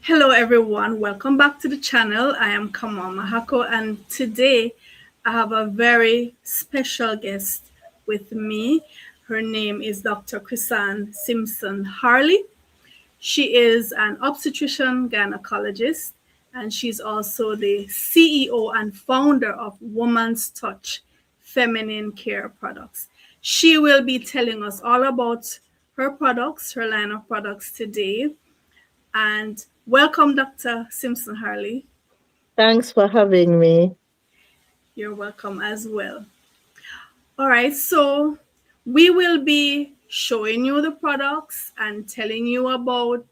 Hello everyone, welcome back to the channel. I am Kamau and today I have a very special guest with me. Her name is Dr. Chrisanne Simpson-Harley. She is an obstetrician gynecologist and she's also the CEO and founder of Woman's Touch Feminine Care Products. She will be telling us all about her products, her line of products today. And welcome, Dr. Simpson-Harley. Thanks for having me. You're welcome as well. All right, so we will be showing you the products and telling you about,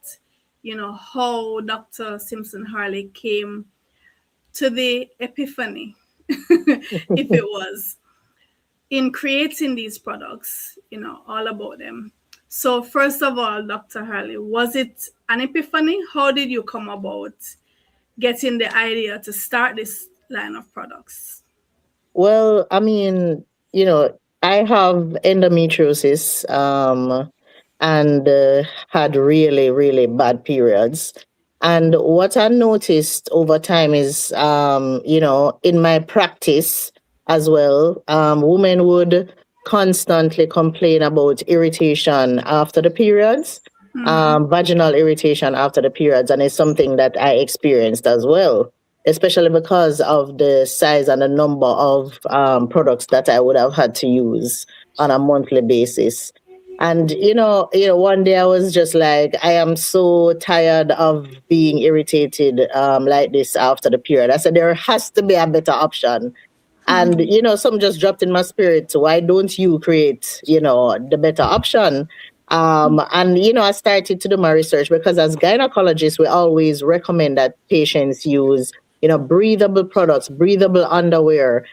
how Dr. Simpson-Harley came to the epiphany, if it was, in creating these products, all about them. So first of all, Dr. Harley, was it an epiphany? How did you come about getting the idea to start this line of products? Well, I mean, I have endometriosis and had really, really bad periods. And what I noticed over time is, in my practice as well, women would constantly complain about irritation after the periods, vaginal irritation after the periods. And it's something that I experienced as well, especially because of the size and the number of products that I would have had to use on a monthly basis. And one day I was just like, I am so tired of being irritated like this after the period. I said there has to be a better option. And some just dropped in my spirit. Why don't you create, the better option? And I started to do my research because as gynecologists, we always recommend that patients use breathable products, breathable underwear,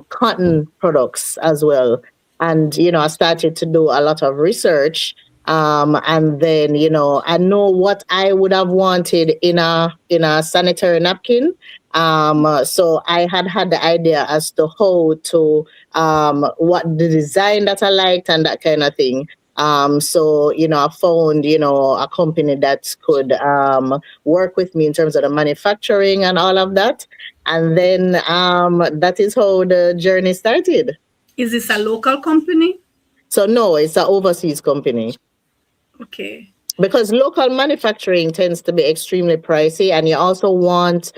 cotton products as well. And, I started to do a lot of research. And then, I know what I would have wanted in a sanitary napkin. So I had the idea as to how to, what the design that I liked and that kind of thing. So, I found, a company that could work with me in terms of the manufacturing and all of that. And then that is how the journey started. Is this a local company? So, no, it's an overseas company. Okay. Because local manufacturing tends to be extremely pricey, and you also want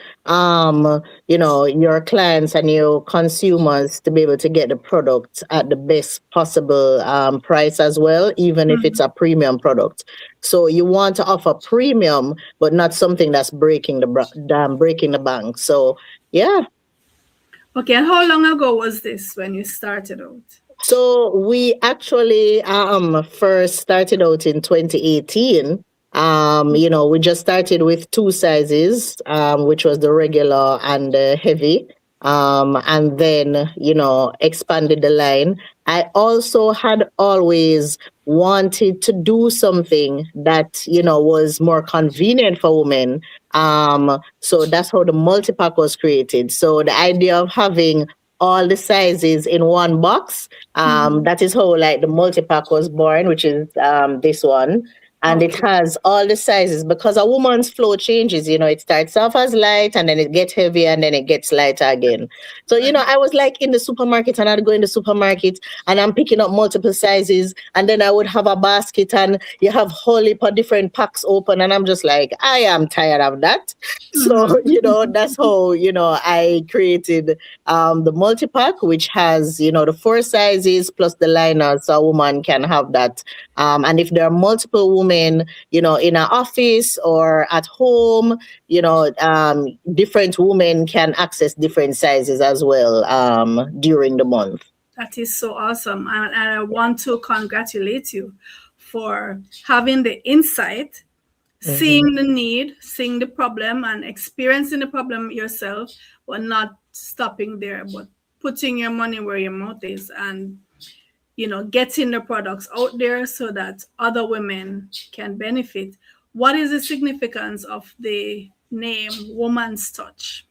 your clients and your consumers to be able to get the product at the best possible price as well, even if it's a premium product. So you want to offer premium but not something that's breaking the bank. So yeah. Okay, and how long ago was this when you started out? So we actually first started out in 2018. We just started with two sizes, which was the regular and the heavy. And then, expanded the line. I also had always wanted to do something that, was more convenient for women. So that's how the multi-pack was created. So the idea of having all the sizes in one box. That is how like the multi-pack was born, which is this one. And it has all the sizes because a woman's flow changes. It starts off as light and then it gets heavier and then it gets lighter again. So, I was like in the supermarket and I'd go in the supermarket and I'm picking up multiple sizes. And then I would have a basket and you have whole heap of different packs open. And I'm just like, I am tired of that. So, that's how, I created the multi-pack, which has, the four sizes plus the liner so a woman can have that. And if there are multiple women, in an office or at home, different women can access different sizes as well during the month. That is so awesome. And I want to congratulate you for having the insight, seeing the need, seeing the problem, and experiencing the problem yourself, but not stopping there, but putting your money where your mouth is and getting the products out there so that other women can benefit. What is the significance of the name Woman's Touch?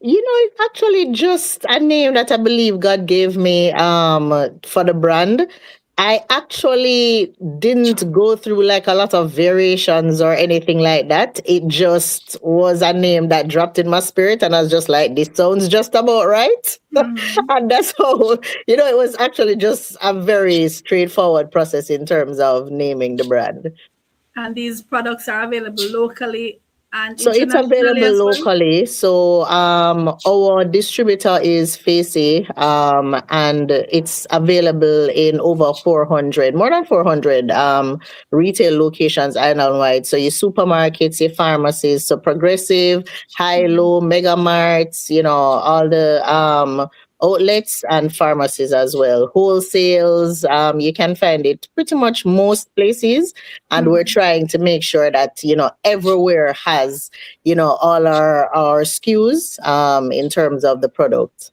It's actually just a name that I believe God gave me for the brand. I actually didn't go through like a lot of variations or anything like that. It just was a name that dropped in my spirit, and I was just like, this sounds just about right. Hmm. And that's how, it was actually just a very straightforward process in terms of naming the brand. And these products are available locally and So it's internationally available as well. locally. So our distributor is Facey, and it's available in over 400, more than 400 retail locations island-wide. So your supermarkets, your pharmacies, so Progressive, High Mhm. Low, Mega Marts, all the outlets and pharmacies as well. Wholesales, you can find it pretty much most places, and we're Mhm. trying to make sure that everywhere has all our SKUs in terms of the product.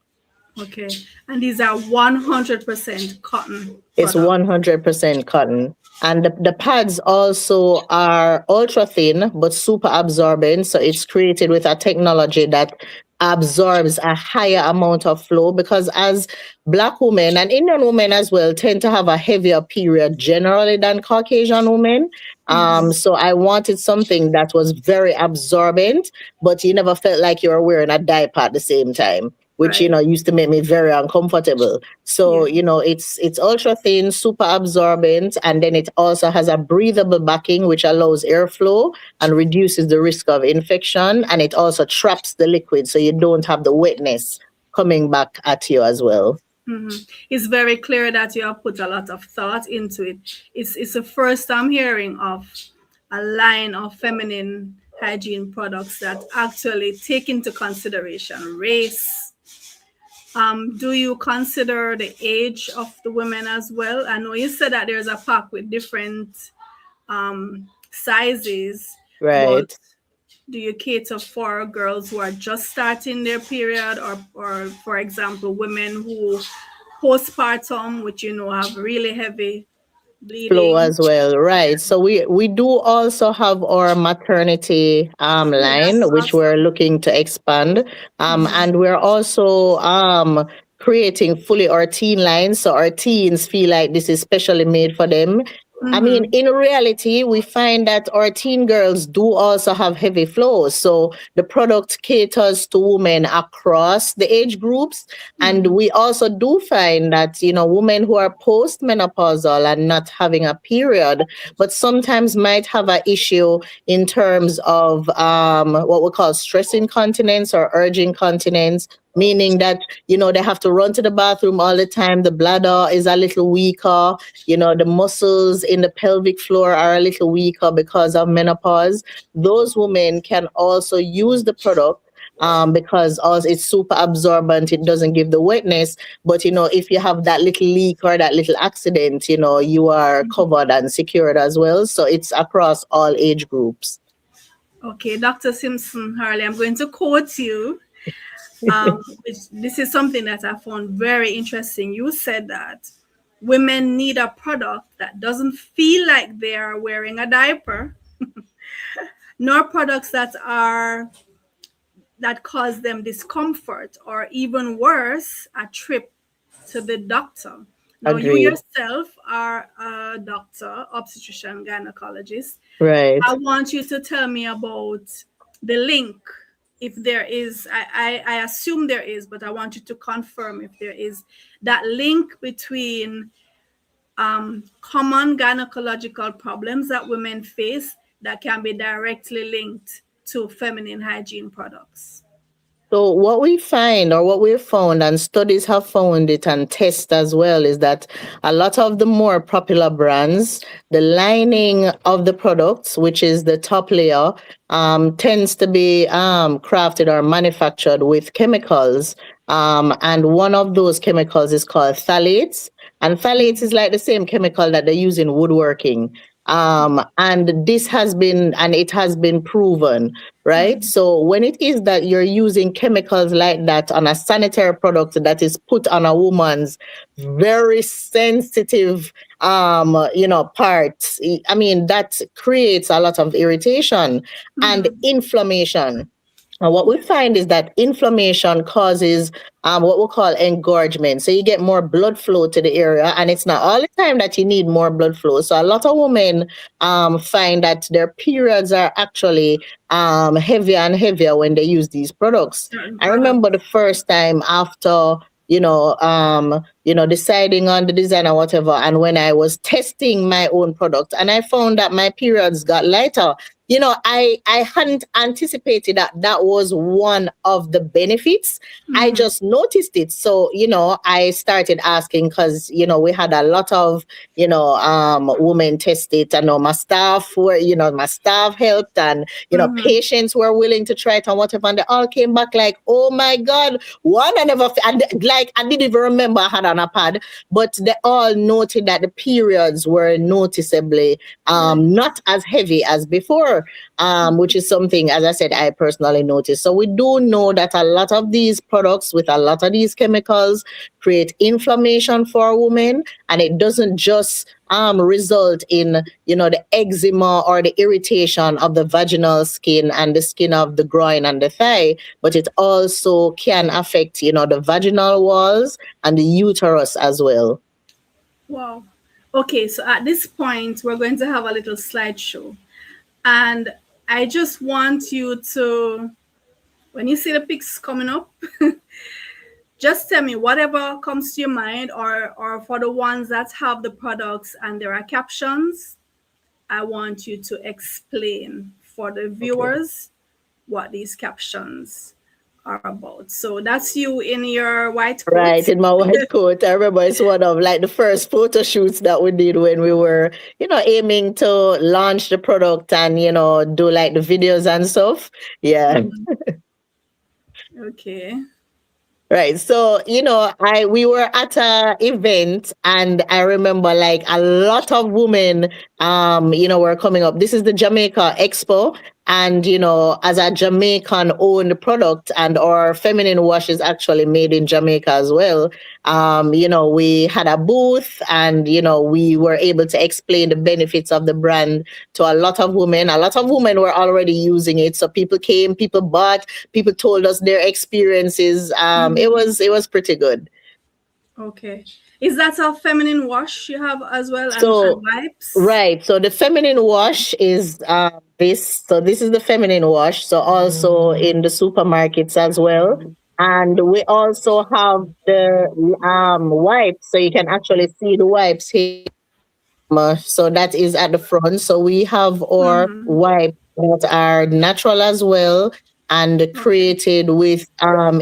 Okay. And these are 100% cotton It's products. 100% cotton. And the pads also are ultra thin but super absorbent. So it's created with a technology that absorbs a higher amount of flow, because as Black women and Indian women as well tend to have a heavier period generally than Caucasian women. Mhm. So I wanted something that was very absorbent, but you never felt like you were wearing a diaper at the same time, which Right. used to make me very uncomfortable. So, Yeah. it's ultra thin, super absorbent, and then it also has a breathable backing, which allows airflow and reduces the risk of infection. And it also traps the liquid, so you don't have the wetness coming back at you as well. Hmm. It's very clear that you have put a lot of thought into it. It's the first I'm hearing of a line of feminine hygiene products that actually take into consideration race. Do you consider the age of the women as well? I know you said that there's a pack with different sizes, but Right. do you cater for girls who are just starting their period, or for example, women who postpartum, which have really heavy Flow bleeding? as well, right? So we do also have our maternity Oh, line, that's which we're awesome. looking to expand, Mm-hmm. and we're also creating fully our teen line, so our teens feel like this is specially made for them. I mean, Mm-hmm. in reality, we find that our teen girls do also have heavy flows. So the product caters to women across the age groups. And Mm-hmm. we also do find that, women who are postmenopausal and not having a period, but sometimes might have an issue in terms of what we call stress incontinence or urge incontinence, meaning that, they have to run to the bathroom all the time. The bladder is a little weaker. The muscles in the pelvic floor are a little weaker because of menopause. Those women can also use the product, because also it's super absorbent. It doesn't give the wetness, but if you have that little leak or that little accident, you are covered and secured as well. So it's across all age groups. Okay, Dr. Simpson-Harley, I'm going to quote you. This is something that I found very interesting. You said that women need a product that doesn't feel like they are wearing a diaper, nor products that cause them discomfort, or even worse, a trip to the doctor. Now, you Agreed. yourself are a doctor, obstetrician, gynecologist. Right. I want you to tell me about the link, if there is. I assume there is, but I want you to confirm if there is that link between common gynecological problems that women face that can be directly linked to feminine hygiene products. So what we find, or what we've found, and studies have found it and tests as well, is that a lot of the more popular brands, the lining of the products, which is the top layer, tends to be crafted or manufactured with chemicals. And one of those chemicals is called phthalates. And phthalates is like the same chemical that they use in woodworking. And it has been proven, right? Mhm. So when it is that you're using chemicals like that on a sanitary product that is put on a woman's very sensitive parts, I mean, that creates a lot of irritation and Mhm. inflammation. And what we find is that inflammation causes what we call engorgement. So you get more blood flow to the area, and it's not all the time that you need more blood flow. So a lot of women find that their periods are actually heavier and heavier when they use these products. Certain I remember the products. first time after deciding on the design or whatever, and when I was testing my own product, and I found that my periods got lighter. I hadn't anticipated that that was one of the benefits. I Mm-hmm. just noticed it. So, I started asking because, we had a lot of, women test it. I know my staff helped, and, Mm-hmm. patients were willing to try it and whatever. And they all came back like, oh my God, one, I never, and like, I didn't even remember I had on a pad, but they all noted that the periods were noticeably Yeah. not as heavy as before, which is something, as I said, I personally noticed. So we do know that a lot of these products with a lot of these chemicals create inflammation for women, and it doesn't just result in the eczema or the irritation of the vaginal skin and the skin of the groin and the thigh, but it also can affect the vaginal walls and the uterus as well. Wow. Okay, so at this point, we're going to have a little slideshow. And I just want you to, when you see the pics coming up, just tell me whatever comes to your mind, or for the ones that have the products and there are captions, I want you to explain for the Okay. viewers what these captions are about. So that's you in your white coat. Right, in my white coat. I remember it's one of like the first photo shoots that we did when we were, aiming to launch the product and, do like the videos and stuff. Yeah. Mhm. Okay. Right. So, we were at a event, and I remember like a lot of women were coming up. This is the Jamaica Expo. And, as a Jamaican owned product, and our feminine wash is actually made in Jamaica as well. We had a booth, and, we were able to explain the benefits of the brand to a lot of women. A lot of women were already using it. So people came, people bought, people told us their experiences. Mhm. It was pretty good. Okay. Is that a feminine wash you have as well, and So wipes? right, so the feminine wash is this. So this is the feminine wash. So also in the supermarkets as well, and we also have the wipes. So you can actually see the wipes here. So that is at the front. So we have our Mm-hmm. wipes that are natural as well, and Okay. created with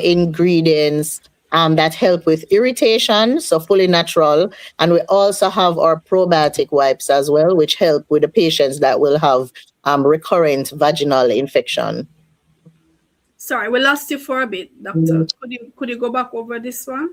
ingredients that help with irritation, so fully natural. And we also have our probiotic wipes as well, which help with the patients that will have recurrent vaginal infection. Sorry, we lost you for a bit, doctor. Could you go back over this one?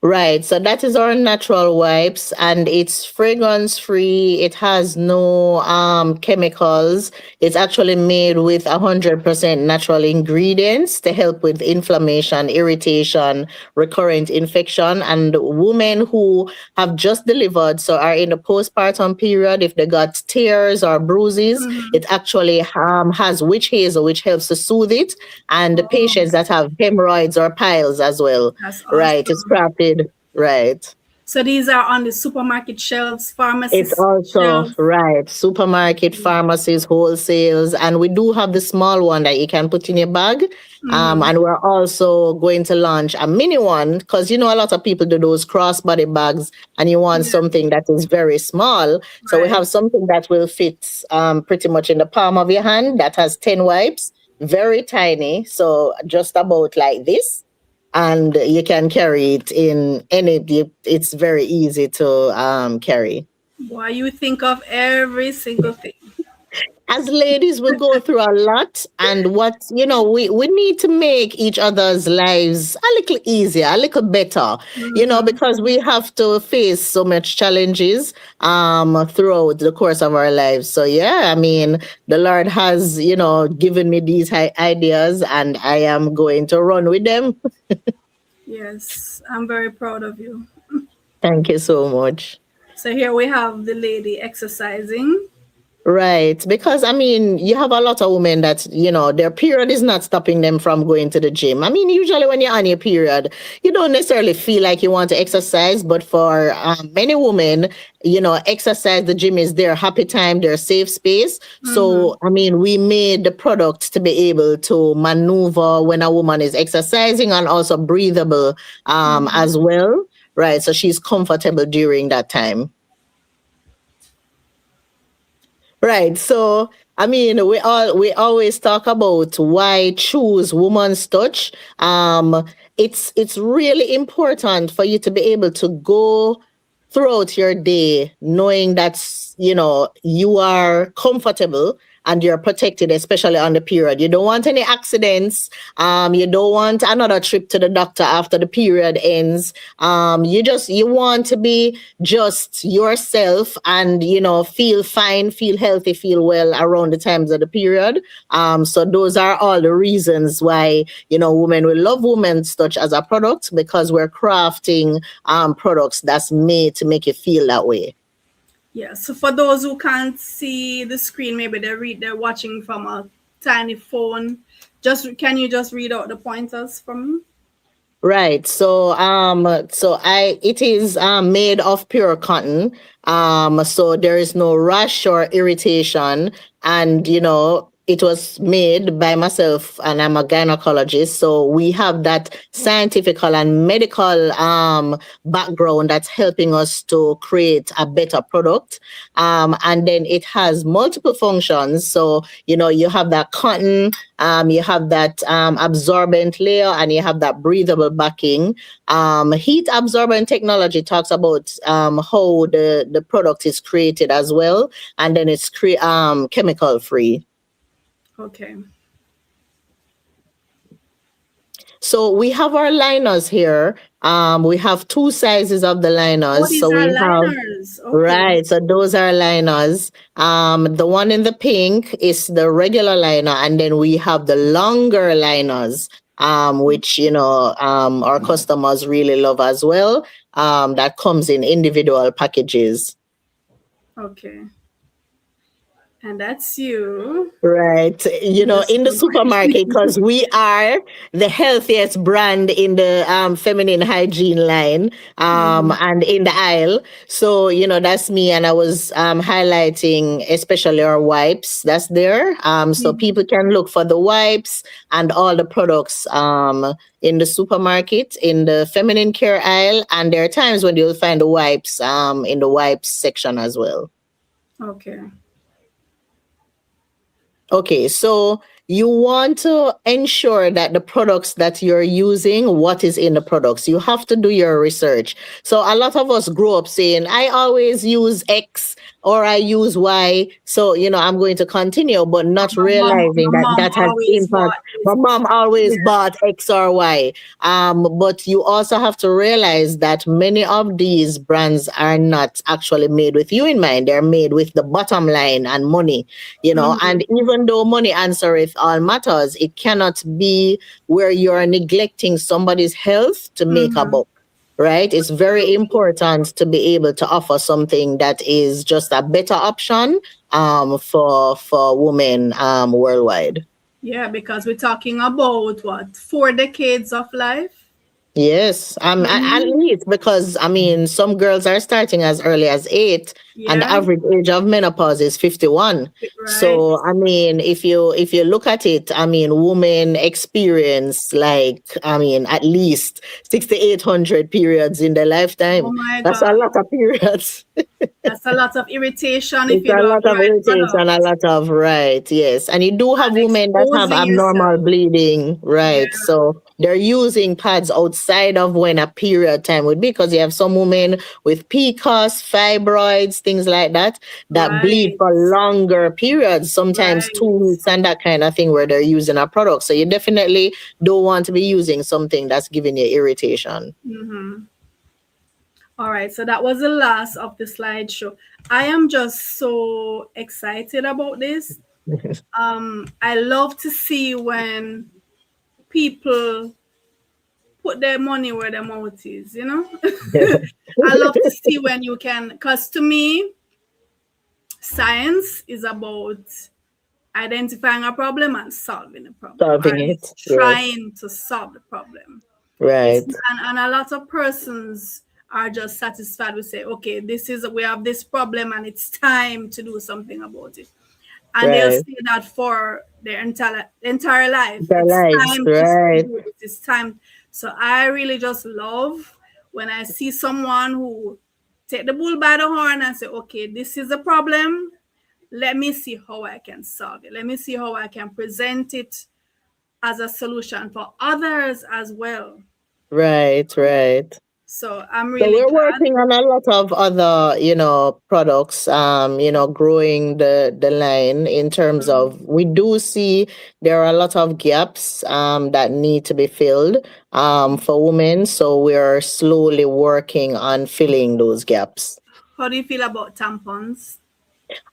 Right. So that is our natural wipes, and it's fragrance free. It has no chemicals. It's actually made with 100% natural ingredients to help with inflammation, irritation, recurrent infection. And women who have just delivered, so are in the postpartum period, if they got tears or bruises, Mm-hmm. it actually has witch hazel, which helps to soothe it. And the Oh, patients that have hemorrhoids or piles as well. that's Right, it's awesome. crafted. Right. So these are on the supermarket shelves, It's pharmacist also shelves. right. Supermarket, pharmacies, wholesales, and we do have the small one that you can put in your bag. Mm-hmm. And we're also going to launch a mini one because a lot of people do those crossbody bags, and you want Yeah, something that is very small. So we right. have something that will fit pretty much in the palm of your hand that has 10 wipes, very tiny. So just about like this, and you can carry it in any. It's very easy to carry. Boy, you think of every single thing. As ladies, we go through a lot, and we need to make each other's lives a little easier, a little better, Mm-hmm. because we have to face so much challenges throughout the course of our lives. So yeah, I mean, the Lord has given me these ideas, and I am going to run with them. Yes, I'm very proud of you. Thank you so much. So here we have the lady exercising. Right. Because I mean, you have a lot of women that, their period is not stopping them from going to the gym. I mean, usually when you're on your period, you don't necessarily feel like you want to exercise, but for many women, exercise, the gym is their happy time, their safe space. Mm-hmm. So, I mean, we made the product to be able to maneuver when a woman is exercising and also breathable Mm-hmm. as well. Right. So she's comfortable during that time. Right. So, I mean, we always talk about why choose woman's touch. It's really important for you to be able to go throughout your day knowing that you are comfortable and you're protected, especially on the period. You don't want any accidents. You don't want another trip to the doctor after the period ends. You want to be just yourself and feel fine, feel healthy, feel well around the times of the period. So those are all the reasons why women will love Women's Touch as a product, because we're crafting products that's made to make you feel that way. Yeah. So for those who can't see the screen, maybe they're watching from a tiny phone. Can you just read out the pointers from me? Right. It is made of pure cotton. So there is no rash or irritation, and it was made by myself, and I'm a gynecologist. So we have that scientific and medical background that's helping us to create a better product. And then it has multiple functions. So you have that cotton, you have that absorbent layer, and you have that breathable backing. Heat absorbent technology talks about how the product is created as well, and then it's chemical free. Okay. So we have our liners here. We have two sizes of the Oh, liners. these So are we have liners. Okay. right. So those are liners. The one in the pink is the regular liner, and then we have the longer liners, which our customers really love as well. That comes in individual packages. Okay. And that's you Right. in the In the supermarket, supermarket. because we are the healthiest brand in the feminine hygiene line Mhm. and in the aisle. So, that's me. And I was highlighting especially our wipes that's there. So Mhm. people can look for the wipes and all the products in the supermarket, in the feminine care aisle. And there are times when you'll find the wipes in the wipes section as well. Okay. Okay, so you want to ensure that the products that you're using, what is in the products, you have to do your research. So a lot of us grow up saying, I always use X or I use Y. So, I'm going to continue, but not realizing My that mom that has always impact. bought My this. mom always Yeah. bought X or Y. But you also have to realize that many of these brands are not actually made with you in mind. They're made with the bottom line and money, Mhm. and even though money answereth all matters, it cannot be where you're neglecting somebody's health to make a Mhm. buck. Right? It's very Absolutely. important to be able to offer something that is just a better option for women worldwide. Yeah, because we're talking about what, 4 decades of life. Yes, at Mhm. least, because I mean, some girls are starting as early as 8, and the Yeah. average age of menopause is 51. Right. So, I mean, if you look at it, I mean, women experience like, I mean, at least 6,800 periods in their Oh lifetime. my That's a God. lot of periods. That's a lot of irritation if It's you a don't have lot the of right irritation, a product lot of right, yes. And you do have and women that have exposing abnormal yourself. bleeding, Yeah. right? So they're using pads outside of when a period time would be, because you have some women with PCOS, fibroids, things like that, that bleed Right. for longer periods, sometimes Right. 2 weeks and that kind of thing, where they're using a product. So you definitely don't want to be using something that's giving you irritation. Mm-hmm. All right. So that was the last of the slideshow. I am just so excited about this. I love to see when people put their money where their mouth is. I love to see when you can, because to me, Science is about identifying a problem and solving a problem, or Solving at it. least Yes. trying to solve the problem. Right. And a lot of persons are just satisfied with say, okay, we have this problem and it's time to do something about it. And they'll Right. say that for their entire life. Their It's lives. time to Right. do this. It's time. So I really just love when I see someone who take the bull by the horn and say, okay, this is a problem. Let me see how I can solve it. Let me see how I can present it as a solution for others as well. Right. Right. So I'm So really we're glad. working on a lot of other, products, growing the line in terms of we do see there are a lot of gaps that need to be filled for women. So we're slowly working on filling those gaps. How do you feel about tampons?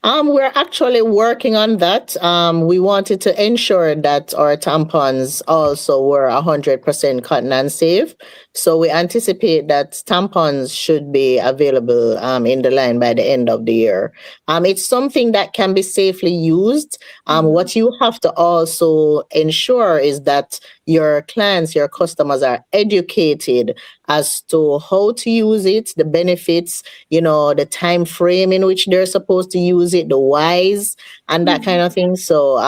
We're actually working on that. We wanted to ensure that our tampons also were 100% cotton and safe. So we anticipate that tampons should be available in the line by the end of the year. It's something that can be safely used. What you have to also ensure is that your clients, your customers are educated as to how to use it, the benefits, the time frame in which they're supposed to use it, the whys, and that kind of thing. So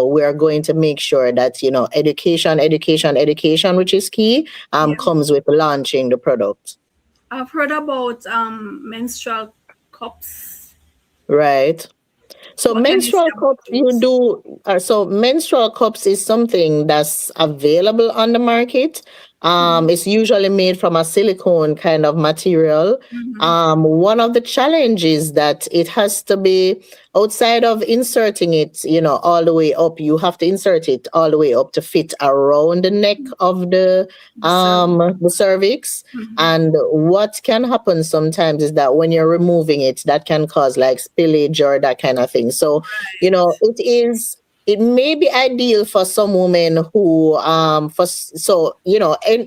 we're going to make sure that, education, education, education, which is key, Yeah. comes with launching the product. I've heard about menstrual cups. Right. So What can you say menstrual about cups, those? so menstrual cups is something that's available on the market. It's usually made from a silicone kind of material. One of the challenges that it has to be outside of inserting it, all the way up. You have to insert it all the way up to fit around the neck of the cervix. And what can happen sometimes is that when you're removing it, that can cause like spillage or that kind of thing. So, it may be ideal for some women who and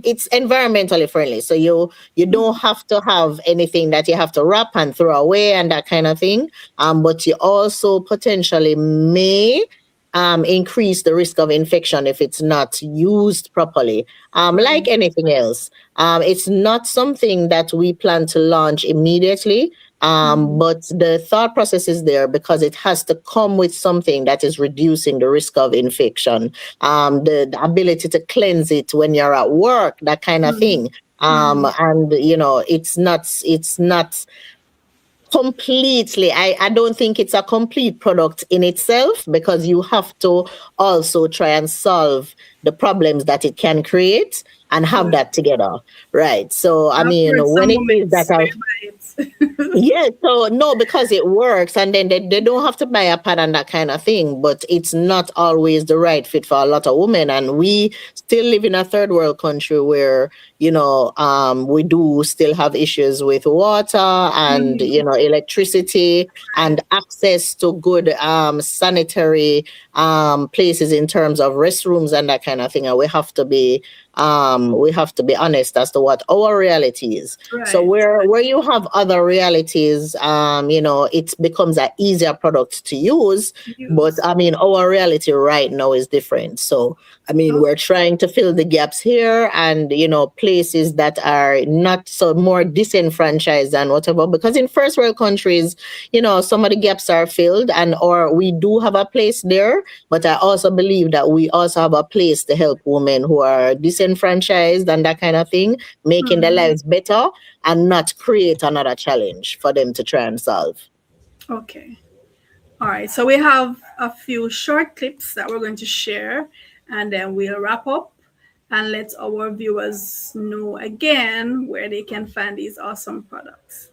it's environmentally friendly. So you don't have to have anything that you have to wrap and throw away and that kind of thing. But you also potentially may increase the risk of infection if it's not used properly. Like Right. anything else, it's not something that we plan to launch immediately. But the thought process is there because it has to come with something that is reducing the risk of infection, the ability to cleanse it when you're at work, that kind of thing. And it's not completely, I don't think it's a complete product in itself because you have to also try and solve the problems that it can create and have Right. that together. Right. So I I've mean, heard when some it women is that swear by it. yeah, so no, because it works, and then they don't have to buy a pad and that kind of thing. But it's not always the right fit for a lot of women, and we still live in a third world country where we do still have issues with water and electricity and Right. access to good sanitary places in terms of restrooms and that kind of thing. And we have to be honest as to what our reality is. So Right. where you have other realities, it becomes an easier product to use. But Use. I mean, our reality right now is different. So I mean, Okay. we're trying to fill the gaps here and places that are not so more disenfranchised and whatever. Because in first world countries, some of the gaps are filled and or we do have a place there. But I also believe that we also have a place to help women who are disenfranchised and that kind of thing, making their lives better and not create another challenge for them to try and solve. Okay. All right. So we have a few short clips that we're going to share, and then we'll wrap up and let our viewers know again where they can find these awesome products.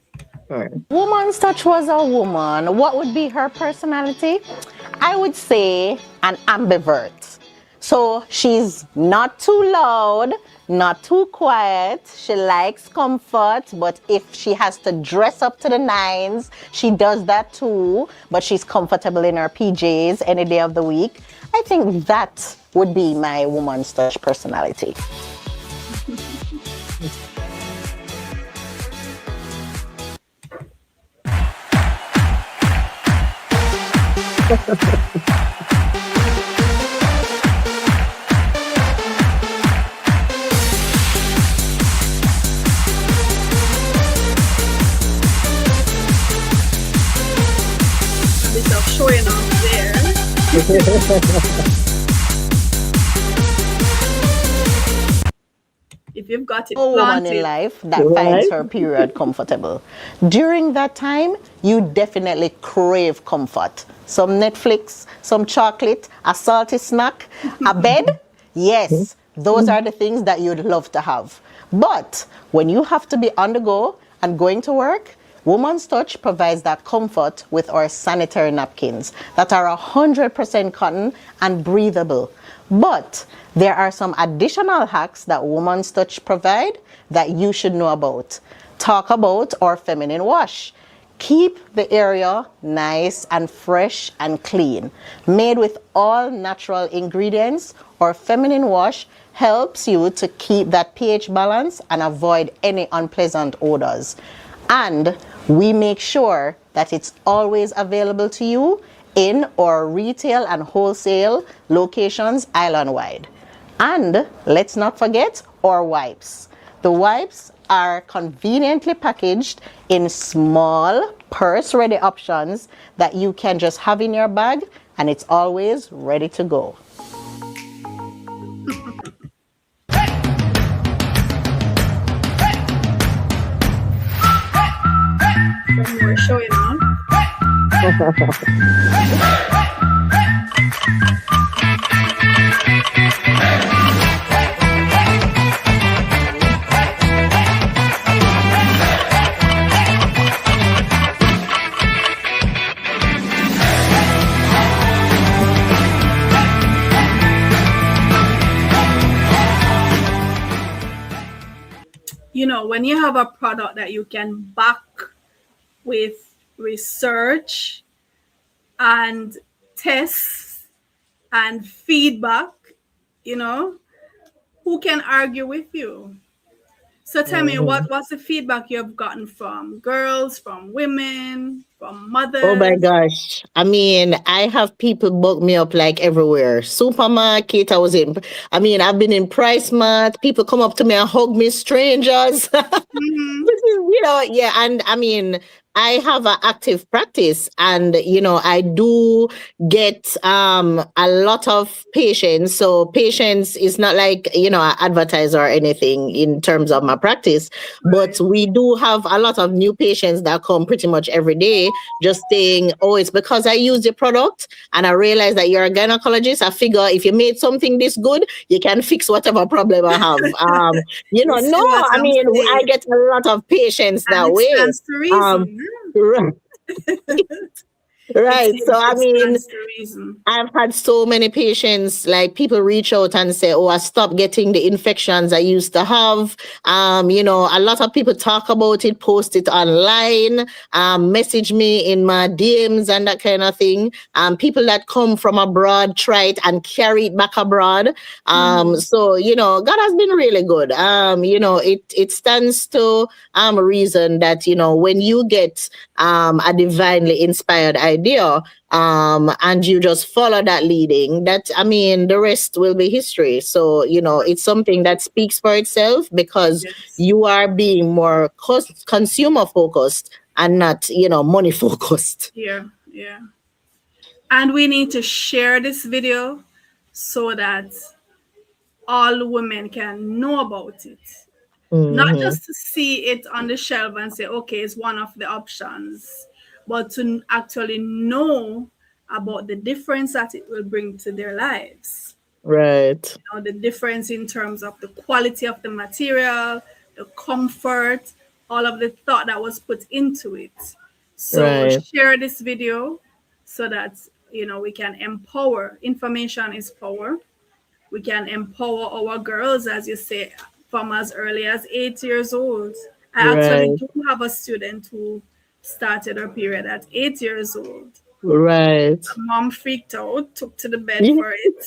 All right. Woman's touch was a woman. What would be her personality? I would say an ambivert. So she's not too loud, not too quiet. She likes comfort, but if she has to dress up to the nines, she does that too. But she's comfortable in her PJs any day of the week. I think that would be my woman's touch personality. A bit of showing off there. If you've got it A woman in planted. life that Right? finds her period comfortable. During that time, you definitely crave comfort. Some Netflix, some chocolate, a salty snack, a bed. Yes, those are the things that you'd love to have. But when you have to be on the go and going to work, Woman's Touch provides that comfort with our sanitary napkins that are 100% cotton and breathable. But there are some additional hacks that Woman's Touch provide that you should know about. Talk about our feminine wash. Keep the area nice and fresh and clean. Made with all natural ingredients, our feminine wash helps you to keep that pH balance and avoid any unpleasant odors. And we make sure that it's always available to you in our retail and wholesale locations island-wide. And let's not forget our wipes. The wipes are conveniently packaged in small purse-ready options that you can just have in your bag, and it's always ready to go. Some more showing off. You know, when you have a product that you can back with research and tests and feedback, you know, who can argue with you? So tell me, what's the feedback you've gotten from girls, from women, from Oh my mothers? gosh. I mean, I have people book me up like everywhere. Supermarket, I've been in Price Mart. People come up to me and hug me, strangers. Mhm. Yeah, and I mean, I have an active practice, and I do get a lot of patients. So patients is not like I advertise or anything in terms of my practice, but Right. we do have a lot of new patients that come pretty much every day, just saying, "Oh, it's because I use the product, and I realize that you're a gynecologist. I figure if you made something this good, you can fix whatever problem I have." You No, see what I I'm mean, I saying? get a lot of patients And that it way. stands to Um, reason. right, Yeah. right. So, I It mean, stands to reason. I've had so many patients, like people reach out and say, "Oh, I stopped getting the infections I used to have." A lot of people talk about it, post it online, message me in my DMs and that kind of thing. People that come from abroad try it and carry it back abroad. Mhm. So God has been really good. It stands to reason that when you get a divinely inspired idea, and you just follow that leading, that I mean, the rest will be history. So it's something that speaks for itself, because Yes. you are being more consumer focused and not money focused. Yeah. Yeah. And we need to share this video so that all women can know about it. Not Hmm. just to see it on the shelf and say, okay, it's one of the options, but to actually know about the difference that it will bring to their lives. Right. The difference in terms of the quality of the material, the comfort, all of the thought that was put into it. So Right. share this video so that we can empower. Information is power. We can empower our girls, as you say, from as early as 8 years old. I actually Right. do have a student who started her period at 8 years old. Right. Mom freaked out, took to the bed for it.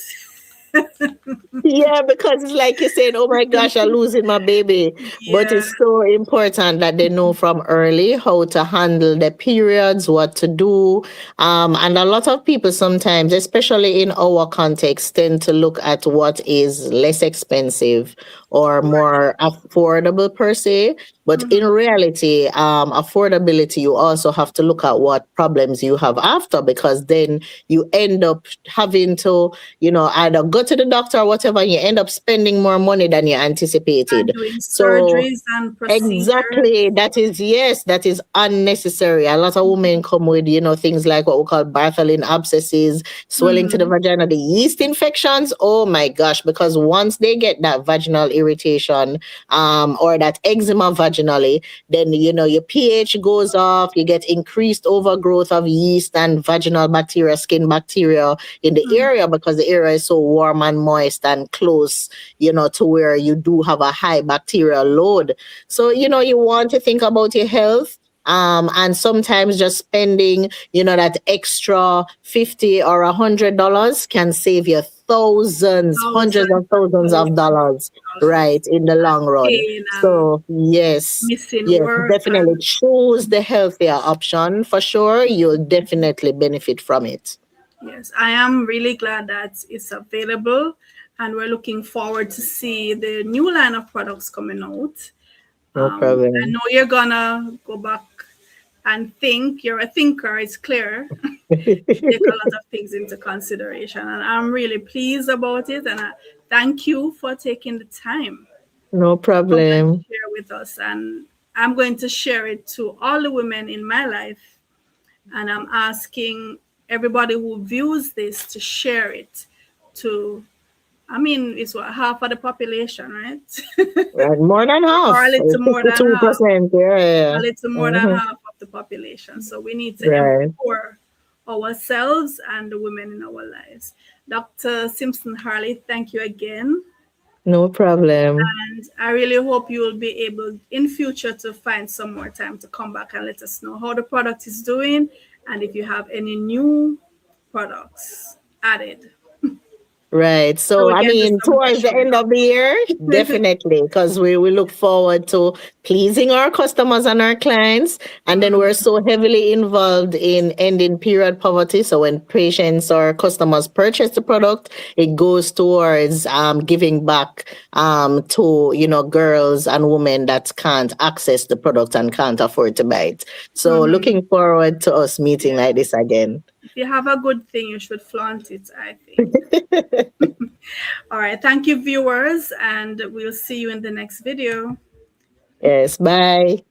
Yeah, because it's like you're saying, oh my gosh, I'm losing my baby. But Yeah. it's so important that they know from early how to handle the periods, what to do. And a lot of people sometimes, especially in our context, tend to look at what is less expensive or more affordable per se. But in Mhm. reality, affordability, you also have to look at what problems you have after, because then you end up having to, either go to the doctor or whatever, and you end up spending more money than you And anticipated. doing So surgeries and procedures. exactly. That is, yes, that is unnecessary. A lot of women come with, things like what we call Bartholin abscesses, swelling to the Mhm. vagina, the yeast infections. Oh my gosh, because once they get that vaginal irritation, or that eczema vaginally, then, your pH goes off, you get increased overgrowth of yeast and vaginal bacteria, skin bacteria in the Mhm. area, because the area is so warm and moist and close, to where you do have a high bacterial load. So, you want to think about your health. And sometimes just spending, that extra 50 or $100 can save you thousands, hundreds Thousands of and thousands of thousands dollars, of dollars. right, in the long run. Pain and So yes, missing yes, work definitely and choose the healthier option for sure. You'll definitely benefit from it. yes, I am really glad that it's available, and we're looking forward to see the new line of products coming out. No I problem. know you're gonna go back and think. You're a thinker, it's clear. You take a lot of things into consideration, and I'm really pleased about it. And I thank you for taking the time No come and problem. share with us. And I'm going to share it to all the women in my life, and I'm asking everybody who views this to share it to, I mean, it's what, half of the population, right? Right, more than Or a half, little more than half, 52%. Yeah, a yeah. little more than Mm-hmm. half of the population. So we need to Right. empower ourselves and the women in our lives. Dr. Simpson-Harley, thank you again. No problem. And I really hope you will be able in future to find some more time to come back and let us know how the product is doing and if you have any new products added. Right. So So, we I can do mean, some towards the showing end of the year, off. definitely, because we look forward to pleasing our customers and our clients. And then we're so heavily involved in ending period poverty. So, when patients or customers purchase the product, it goes towards giving back to, girls and women that can't access the product and can't afford to buy it. So, Mhm. looking forward to us meeting Yeah. like this again. If you have a good thing, you should flaunt it, I think. All right. Thank you, viewers, and we'll see you in the next video. Yes. Bye.